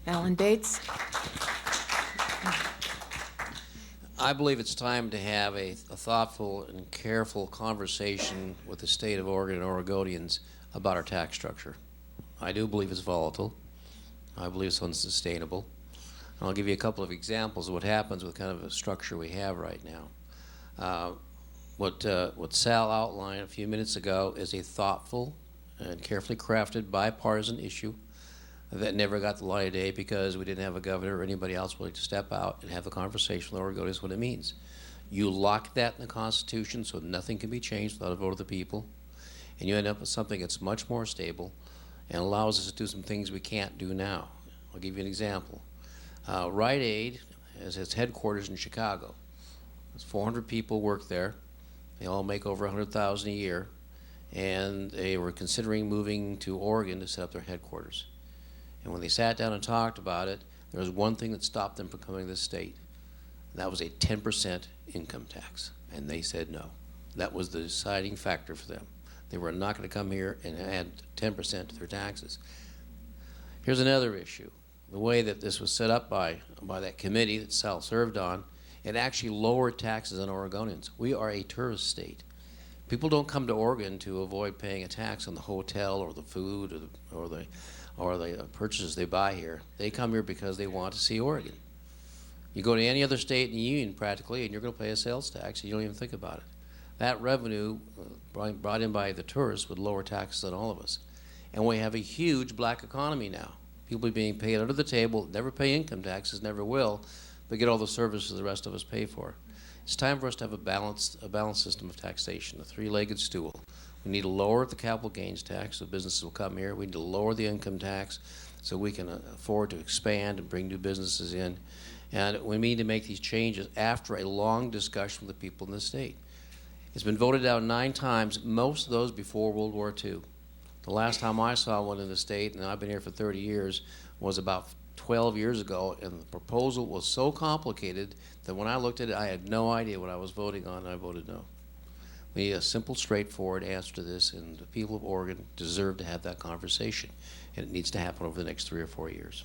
Alan Bates. I believe it's time to have a thoughtful and careful conversation with the state of Oregon and Oregonians about our tax structure. I do believe it's volatile. I believe it's unsustainable. And I'll give you a couple of examples of what happens with kind of a structure we have right now. What Sal outlined a few minutes ago is a thoughtful and carefully crafted bipartisan issue that never got the light of day because we didn't have a governor or anybody else willing to step out and have a conversation with Oregonians what it means. You lock that in the Constitution so nothing can be changed without a vote of the people, and you end up with something that's much more stable and allows us to do some things we can't do now. I'll give you an example. Rite Aid has its headquarters in Chicago. There's 400 people work there. They all make over $100,000 a year, and they were considering moving to Oregon to set up their headquarters. And when they sat down and talked about it, there was one thing that stopped them from coming to this state. And that was a 10% income tax. And they said no. That was the deciding factor for them. They were not going to come here and add 10% to their taxes. Here's another issue. The way that this was set up by that committee that Sal served on, it actually lowered taxes on Oregonians. We are a tourist state. People don't come to Oregon to avoid paying a tax on the hotel or the food or the purchases they buy here. They come here because they want to see Oregon. You go to any other state in the union practically and you're going to pay a sales tax and you don't even think about it. That revenue brought in by the tourists would lower taxes on all of us. And we have a huge black economy now. People are being paid under the table, never pay income taxes, never will, but get all the services the rest of us pay for. It's time for us to have a balanced system of taxation, a three-legged stool. We need to lower the capital gains tax so businesses will come here. We need to lower the income tax so we can afford to expand and bring new businesses in. And we need to make these changes after a long discussion with the people in the state. It's been voted down 9 times, most of those before World War II. The last time I saw one in the state, and I've been here for 30 years, was about 12 years ago, and the proposal was so complicated that when I looked at it, I had no idea what I was voting on, and I voted no. We need a simple, straightforward answer to this, and the people of Oregon deserve to have that conversation, and it needs to happen over the next 3 or 4 years.